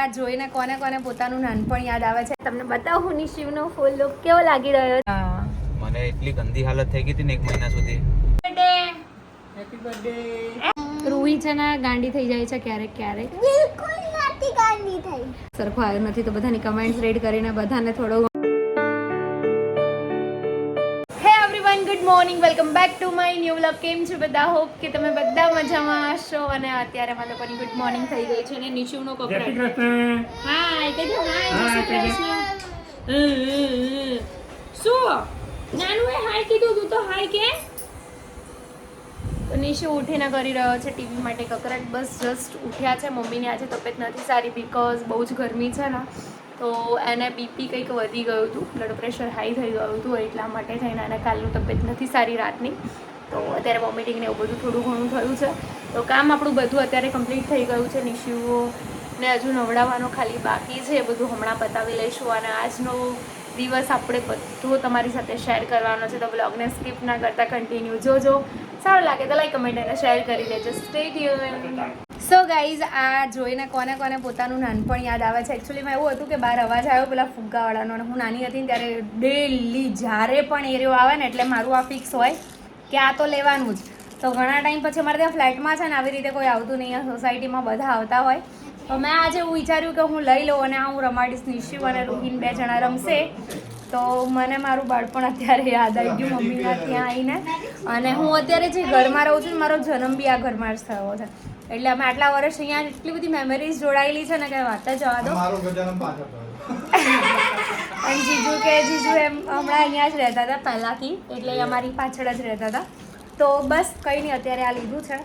આ જોઈને કોને કોને પોતાનું નાનપણ યાદ આવે છે તમને બતાવું નિશિવનો ફૂલ લુક કેવો લાગી રહ્યો છે. મને એટલી ગંદી હાલત થઈ ગઈ હતી ને 1 મહિના સુધી. Happy birthday. રૂહી છે ને ગાંડી થઈ જાય છે ક્યારેક ક્યારેક. બિલકુલ નથી ગાંડી થઈ. સરખો આવ્યો નથી તો બધાની કમેન્ટ્સ રીડ કરીને બધાને થોડો good morning welcome back to my new vlog. કેમ છો બધા? હોપ કે તમે બધા મજામાં હશો. અને અત્યારે અમારા લોકોની ગુડ મોર્નિંગ થઈ ગઈ છે અને નિશુનો કપડાં હાય કીધું હાય જય શ્રી કૃષ્ણ. શું નાનું એ હાય કીધું તું તો હાય કે તો નિશુ ઉઠીને કરી રહ્યો છે ટીવી માટે કકરાટ. બસ જસ્ટ ઉઠ્યા છે. મમ્મીની આજે તબિયત નથી સારી બીકોઝ બહુ જ ગરમી છે ને તો એને બીપી કંઈક વધી ગયું હતું, બ્લડ પ્રેશર હાઈ થઈ ગયું હતું એટલા માટે થઈને એને કાલનું તબિયત નથી સારી રાતની. તો અત્યારે વોમિટિંગ ને એવું બધું થોડું ઘણું થયું છે. તો કામ આપણું બધું અત્યારે કમ્પ્લીટ થઈ ગયું છે. નિશુને હજુ નવડાવવાનો ખાલી બાકી છે, એ બધું હમણાં પતાવી લઈશું. અને આજનો દિવસ આપણે બધું તમારી સાથે શેર કરવાનો છે. તો બ્લોગને સ્કીપ ના કરતાં કન્ટિન્યુ જોજો. સારું લાગે તો લાઈક કમેન્ટ અને શેર કરી દેજો. Stay tuned. સો ગાઈઝ આ જોઈને કોને કોને પોતાનું નાનપણ યાદ આવે છે. એકચ્યુઅલીમાં એવું હતું કે બહાર અવાજ આવ્યો પેલા ફુગ્ગાવાળાનો અને હું નાની હતી ને ત્યારે ડેલી જ્યારે પણ એરિયો આવે ને એટલે મારું આ ફિક્સ હોય કે આ તો લેવાનું જ. તો ઘણા ટાઈમ પછી અમારે ત્યાં ફ્લેટમાં છે ને આવી રીતે કોઈ આવતું નહીં, સોસાયટીમાં બધા આવતા હોય. તો મેં આજે એવું વિચાર્યું કે હું લઈ લઉં અને હું રમાડીશ. નિશિવ અને રૂહીન 2 જણા રમશે. તો મને મારું બાળપણ અત્યારે યાદ આવી ગયું મમ્મીના ત્યાં આવીને. અને હું અત્યારે જે ઘરમાં રહું છું ને મારો જન્મ બી આ ઘરમાં જ થયો છે. એટલે અમે આટલા વર્ષ અહીંયા એટલી બધી મેમરીઝ જોડાયેલી છે ને કે વાત જ જવા દો. અને જીજુ એમ હમણાં અહીંયા જ રહેતા હતા પહેલાંથી, એટલે અમારી પાછળ જ રહેતા હતા. તો બસ કંઈ નહીં, અત્યારે આ લીધું છે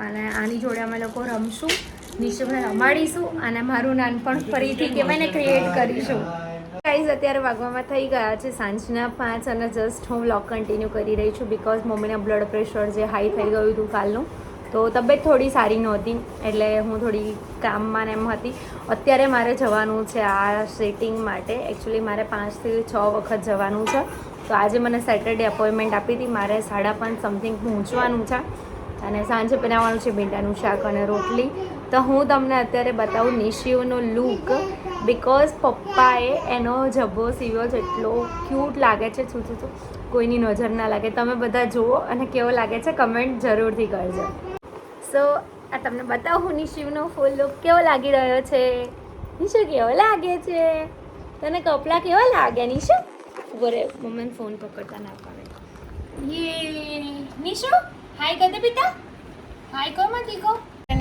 અને આની જોડે અમે લોકો રમશું, નિશુને રમાડીશું અને મારું નાનપણ ફરીથી કહેવાય ને ક્રિએટ કરીશું. ગાઈઝ અત્યારે વાગવામાં થઈ ગયા છે સાંજના 5 અને જસ્ટ હું વ્લોગ કન્ટિન્યુ કરી રહી છું બિકોઝ મમ્મીના બ્લડ પ્રેશર જે હાઈ થઈ ગયું હતું કાલનું. તો તબિયત થોડી સારી નહોતી એટલે હું થોડી કામમાં ને એમ હતી. અત્યારે મારે જવાનું છે આ સેટિંગ માટે. એકચ્યુઅલી મારે 5 થી 6 વખત જવાનું છે. તો આજે મને સેટરડે અપોઇન્ટમેન્ટ આપી હતી. મારે 5:30 સમથિંગ પહોંચવાનું છે અને સાંજે બનાવવાનું છે ભીંડાનું શાક અને રોટલી. તો હું તમને અત્યારે બતાવું નિશિવનો લુક બિકોઝ પપ્પાએ એનો જબ્બો સીવ્યો છે. એટલો ક્યુટ લાગે છે. શું કોઈની નજર ના લાગે. તમે બધા જુઓ અને કેવો લાગે છે કમેન્ટ જરૂરથી કરજો. સો આ તમને બતાવું નિશિવનો ફૂલ લુક કેવો લાગી રહ્યો છે. નિશુ કેવો લાગે છે? તને કપડાં કેવા લાગ્યા નિશુ? બોરે મમ્મીને ફોન પકડતા ના પાડે. યે નિશુ હાય કહી દે બેટા. હાય કહો માં દીકો.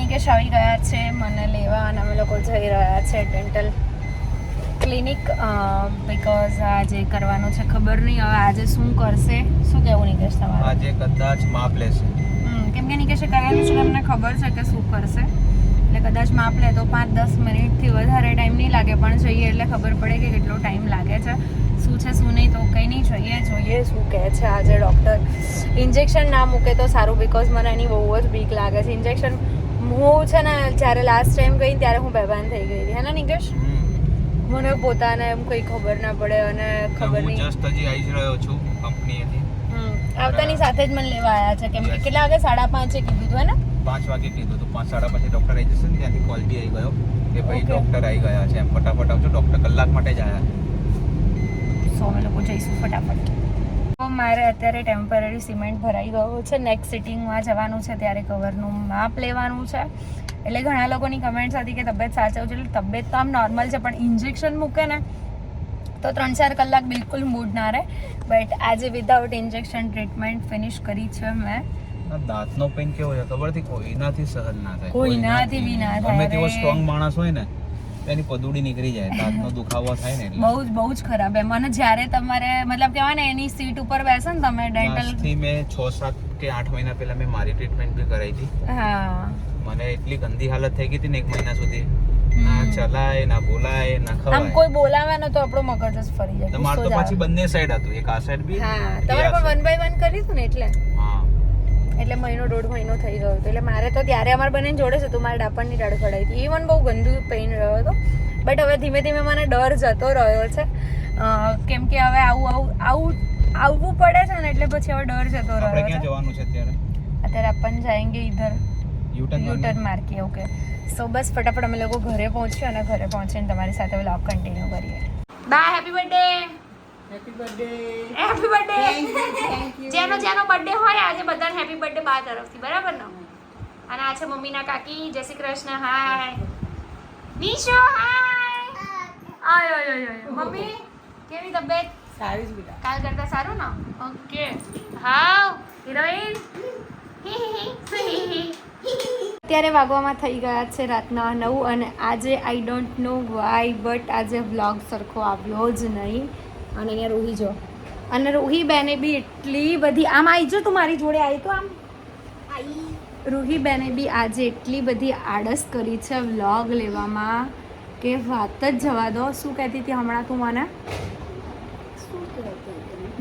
નિકેશ આવી ગયા છે મને લેવા અને અમે લોકો જઈ રહ્યા છે ડેન્ટલ ક્લિનિક બિકોઝ આજે કરવાનું છે. ખબર નહીં હવે આજે શું કરશે. શું કહેવું નિકેશ તમારું? આજે કદાચ માપ લેશે. કેમ કે નિકેશે કરેલું છે તમને ખબર છે કે શું કરશે. એટલે કદાચ માપ લે તો 5-10 મિનિટથી વધારે ટાઈમ નહીં લાગે, પણ જોઈએ એટલે ખબર પડે કે કેટલો ટાઈમ લાગે છે, શું છે શું નહીં. તો કંઈ નહીં, જોઈએ શું કહે છે આજે ડૉક્ટર. ઇન્જેક્શન ના મૂકે તો સારું બિકોઝ મને એની બહુ જ બીક લાગે છે. ઇન્જેક્શન હું છે ને જ્યારે લાસ્ટ ટાઈમ ગઈ ત્યારે હું બેભાન થઈ ગઈ હતી હે ને નિકેશ? મને પોતાને એમ કંઈ ખબર ના પડે અને ખબર નહીં. જસ્ટ હજી આવી જ રહ્યો છું કંપનીએથી. આવતાની સાથે જ મને લેવા આવ્યા છે. કેમ કે કેટલા વાગે? 5:30 કીધું હતું હે ને? 5 વાગે કીધું હતું. 5:30 ડોક્ટર આવી જશે ને ત્યાંથી કોલ બી આવી ગયો કે ભાઈ ડોક્ટર આવી ગયા છે. એમ ફટાફટ આવજો. ડોક્ટર કલાક માટે જ આવ્યા. સો અમે લોકો જઈશું ફટાફટ. તો મારે અત્યારે ટેમ્પરરી સિમેન્ટ ભરાઈ ગયો છે. નેક્સ્ટ સિટિંગમાં જવાનું છે ત્યારે કવરનું માપ લેવાનું છે. એટલે ઘણા લોકોની કમેન્ટ્સ હતી કે તબિયત સાચવજો. એટલે તબિયત તો આમ નોર્મલ છે પણ ઇન્જેક્શન મૂકે ને તો 3-4 કલાક બિલકુલ મૂડ ના રહે. બટ આજે વિધાઉટ ઇન્જેક્શન ટ્રીટમેન્ટ ફિનિશ કરી છે મેં. દાંતનો પેઇન કેવો છે ખબર થી? કોઈનાથી સહન ના થાય. કોઈનાથી બી ના થાય. ગમે તેવો સ્ટ્રોંગ માણસ હોય ને એની પદુડી નીકળી જાય. દાંતનો દુખાવો થાય ને એટલે બહુ જ ખરાબ. એમ મને જ્યારે તમારે મતલબ કહેવાય ને એની સીટ ઉપર બેસો ને તમે ડેન્ટલ થી મેં 6-7 કે 8 મહિના પહેલા મેં મારી ટ્રીટમેન્ટ બી કરાવી હતી. હા મને એટલી ગંદી હાલત થઈ ગઈ હતી ને 1 મહિના સુધી. ના ચલાય ના બોલાય ના ખવાય. આમ કોઈ બોલાવે ને તો આપણો મગજ જ ફરી જાય. તમાર તો પછી બંને સાઈડ હતું. એક આ સાઈડ બી. હા તમારે પણ 1 by 1 કર્યું હતું ને એટલે હા. એટલે 1.5 મહિનો થઈ ગયો હતો. એટલે મારે તો ત્યારે અમારે બંને જોડે જ હતું. મારે ડાપણની દાઢ કઢાઈ હતી. ઇવન બહુ ગંદુ પેઇન રહ્યો હતો. બટ હવે ધીમે ધીમે મને ડર જતો રહ્યો છે. કેમ કે હવે આવવું પડે છે ને એટલે પછી હવે ડર જતો રહ્યો છે. આપણે ક્યાં જવાનું છે અત્યારે? અત્યારે अपन जाएंगे इधर યુટર્ન मार के. ओके સો બસ ફટાફટ અમે લોકો ઘરે પહોંચ્યું અને ઘરે પહોંચીને તમારી સાથે વ્લોગ કન્ટિન્યુ કરીએ. Bye, happy birthday. Happy birthday. Happy birthday. Thank you. જેનો બર્થડે હોય આજે બધાને હેપી બર્થડે બા તરફથી, બરાબર ને? અને આ છે મમ્મીના કાકી. જય શ્રી કૃષ્ણ. હાય નિશો. હાય. આયો આયો આયો. મમ્મી કેવી તબિયત? સારી જ બેટા. કાલ કરતા સારું ને? ઓકે. હાઉ હિરોઈન. અત્યારે વાગવામાં થઈ ગયા છે રાતના 9 અને આજે I don't know why but આજે વ્લોગ સરખો આવ્યો જ નહીં. અને અહીંયા રોહી જો, અને રોહી બેને બી એટલી બધી આમ આવી જો, તું મારી જોડે આવી તો આમ રૂહી બેને બી આજે એટલી બધી આળસ કરી છે વ્લોગ લેવામાં કે વાત જ જવા દો. શું કહેતી હતી હમણાં તું મને?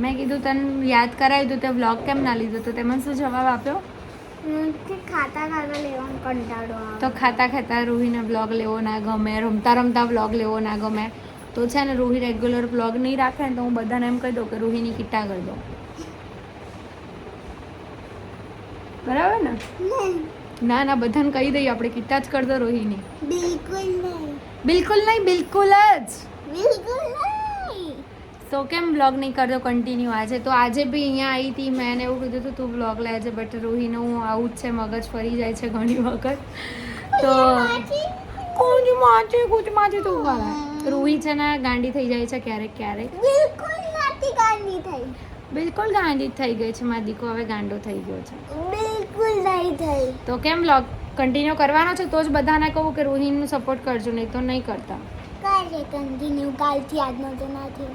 મેં કીધું તને યાદ કરાવ્યું તો તે વ્લોગ કેમ ના લીધો? તો તેમાં શું જવાબ આપ્યો? ખાતા લેવાનું કંટાળો આવે. તો ખાતા ખાતા રૂહીને વ્લોગ લેવો ના ગમે, રમતા રમતા વ્લોગ લેવો ના ગમે. તો છે ને રૂહી રેગ્યુલર વ્લોગ નહીં રાખે ને તો હું બધાને એમ કહી દઉં કે રૂહીની કિટ્ટા કરી દો. બરાબર ને? ના ના, બધાને કહી દઈએ આપણે કિટ્ટા જ કરી દો રૂહીની. બિલકુલ નહીં. બિલકુલ નહીં, બિલકુલ જ. બિલકુલ નહીં. તો કેમ વ્લોગ નહીં કરતો કન્ટિન્યુ આજે? તો આજે બી અહીંયા આવી હતી, મેં એને એવું કીધું હતું તું વ્લોગ લેજે, બટ રૂહીને હું આવું જ છે, મગજ ફરી જાય છે ઘણી વખત. તો કુચમાંથી તું વાળા રૂહી છે ને ગાંડી થઈ જાય છે ક્યારેક ક્યારેક. બિલકુલ નથી ગાંડી થઈ. બિલકુલ ગાંડી જ થઈ ગઈ છે મારી દીકો, હવે ગાંડો થઈ ગયો છે. બિલકુલ નહીં થઈ. તો કેમ વ્લોગ કન્ટિન્યુ કરવાનો છે? તો જ બધાને કહું કે રૂહીનું સપોર્ટ કરજો, નહીં તો નહીં કરતા. કરે કન્ટિન્યુ. કાલથી આજનો તો નથી.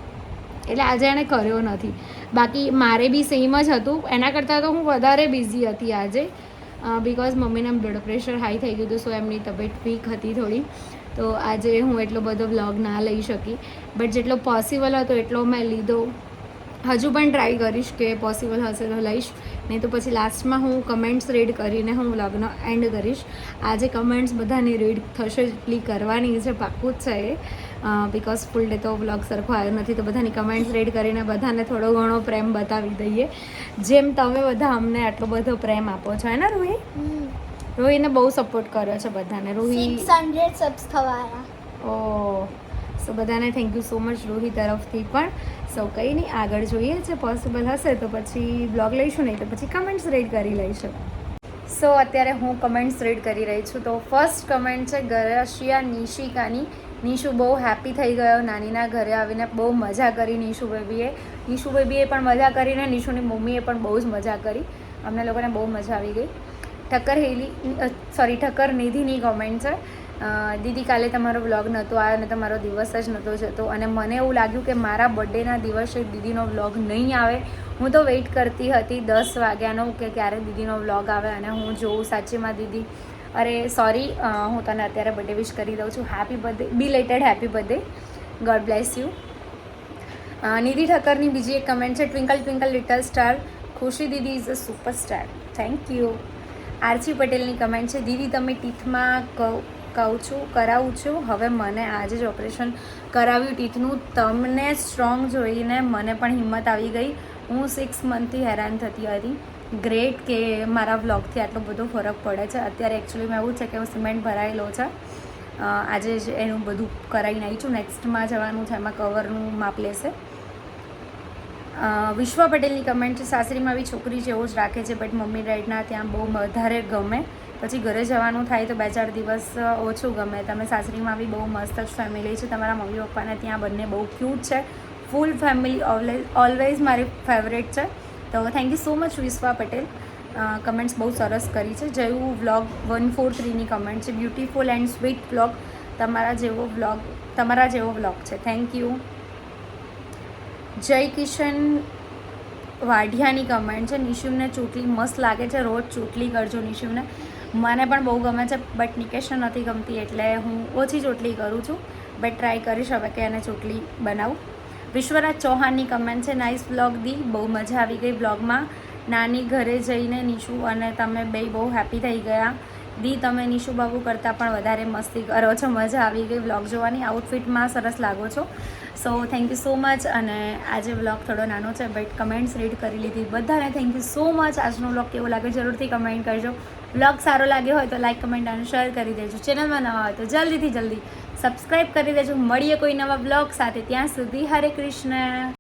એટલે આજે એણે કર્યો નથી. બાકી મારે બી સેમ જ હતું, એના કરતાં તો હું વધારે બિઝી હતી આજે, બિકોઝ મમ્મીને બ્લડ પ્રેશર હાઈ થઈ ગયું હતું, સો એમની તબિયત વીક હતી થોડી. તો આજે હું એટલો બધો વ્લોગ ના લઈ શકી, બટ જેટલો પોસિબલ હતો એટલો મેં લીધો. હજુ પણ ટ્રાય કરીશ કે પોસિબલ હશે તો લઈશ, નહીં તો પછી લાસ્ટમાં હું કમેન્ટ્સ રીડ કરીને હું વ્લોગનો એન્ડ કરીશ. આજે કમેન્ટ્સ બધાની રીડ થશે એટલી કરવાની છે, પાક્કું જ છે એ, બિકોઝ ફૂલ ડે તો વ્લોગ સરખો આવ્યો નથી. તો બધાની કમેન્ટ્સ રીડ કરીને બધાને થોડો ઘણો પ્રેમ બતાવી દઈએ, જેમ તમે બધા અમને આટલો બધો પ્રેમ આપો છો. હે ને રૂહી? રૂહીને બહુ સપોર્ટ કર્યો છે બધાને. રૂહી 600 સબ્સ થવાયા. ઓ સો બધાને thank you so much Ruhi તરફથી પણ. સો કંઈ નહીં, આગળ જોઈએ છે, પોસિબલ હશે તો પછી બ્લોગ લઈશું, નહીં તો પછી કમેન્ટ્સ રીડ કરી લઈશું. સો અત્યારે હું કમેન્ટ્સ રીડ કરી રહી છું. તો ફર્સ્ટ કમેન્ટ છે ગરશિયા નિશિકાની. નિશુ બહુ હેપી થઈ ગયો નાનીના ઘરે આવીને, બહુ મજા કરી નિશુ બેબીએ. નિશુ બેબીએ પણ મજા કરીને નિશુની મમ્મીએ પણ બહુ જ મજા કરી. અમને લોકોને બહુ મજા આવી ગઈ. ઠક્કર નિધિની કોમેન્ટ છે, દીદી કાલે તમારો વ્લોગ નહોતો આવ્યો અને તમારો દિવસ જ નહોતો જતો, અને મને એવું લાગ્યું કે મારા બર્થડેના દિવસે દીદીનો વ્લોગ નહીં આવે. હું તો વેઇટ કરતી હતી 10 વાગ્યાનો કે ક્યારે દીદીનો વ્લોગ આવે અને હું જોઉં. સાચીમાં દીદી, અરે સોરી, હું તને અત્યારે બર્થડે વિશ કરી દઉં છું. Happy birthday, belated happy birthday, God bless you. Nidhi ઠક્કરની બીજી એક કમેન્ટ છે, twinkle twinkle little star, Khushi દીદી is a superstar. Thank you. RC પટેલની કમેન્ટ છે, દીદી તમે ટીથમાં કહું છું કરાવું છું, હવે મને આજે જ ઓપરેશન કરાવ્યું ટીથનું, તમને સ્ટ્રોંગ જોઈને મને પણ હિંમત આવી ગઈ. હું 6 મંથથી હેરાન થતી હતી. ગ્રેટ કે મારા વ્લોગથી આટલો બધો ફરક પડે છે. અત્યારે એકચ્યુઅલીમાં એવું છે કે હું સિમેન્ટ ભરાયેલો છે, આજે જ એનું બધું કરાવીને આવી છું. નેક્સ્ટમાં જવાનું છે, એમાં કવરનું માપ લેશે. વિશ્વા પટેલની કમેન્ટ છે, સાસરીમાં બી છોકરી જેવો જ રાખે છે, બટ મમ્મી ડેડના ત્યાં બહુ વધારે ગમે, પછી ઘરે જવાનું થાય તો 2-4 દિવસ ઓછું ગમે. તમે સાસરીમાં બી બહુ મસ્ત જ ફેમિલી છે, તમારા મમ્મી પપ્પાને ત્યાં બંને બહુ ક્યુટ છે. ફૂલ ફેમિલી ઓલવેઝ મારી ફેવરેટ છે. તો thank you so much Vishwa Patel, comments બહુ સરસ કરી છે. જયું વ્લોગ 143ની કમેન્ટ છે, બ્યુટીફુલ એન્ડ સ્વીટ વ્લોગ, તમારા જેવો વ્લોગ છે. Thank you. જય કિશન વાઢિયાની કમેન્ટ છે, નિશુને ચોટલી મસ્ત લાગે છે, રોજ ચોટલી કરજો નિશુને. મને પણ બહુ ગમે છે, બટ નિકેશને નથી ગમતી એટલે હું ઓછી ચોટલી કરું છું, બટ ટ્રાય કરીશ હવે કે એને ચોટલી બનાવું. વિશ્વરાજ ચૌહાણની કમેન્ટ છે, નાઇસ વ્લોગ દી, બહુ મજા આવી ગઈ વ્લોગમાં. નાની ઘરે જઈને નિશુ અને તમે બે બહુ હેપી થઈ ગયા. દી તમે નિશુ બાબુ કરતાં પણ વધારે મસ્તી કરો છો, મજા આવી ગઈ વ્લોગ જોવાની. આઉટફિટમાં સરસ લાગો છો. So thank you so much. અને આજે વ્લોગ થોડો નાનો છે, બટ કમેન્ટ્સ રીડ કરી લીધી બધાને. Thank you so much. આજનો વ્લોગ કેવો લાગે જરૂરથી કમેન્ટ કરજો. બ્લોગ સારો લાગ્યો હોય તો લાઈક કમેન્ટ અને શેર કરી દેજો. ચેનલમાં નવા હોય તો જલ્દી સબસ્ક્રાઈબ કરી દેજો. મળીએ કોઈ નવા બ્લોગ સાથે. ત્યાં સુધી હરે કૃષ્ણ.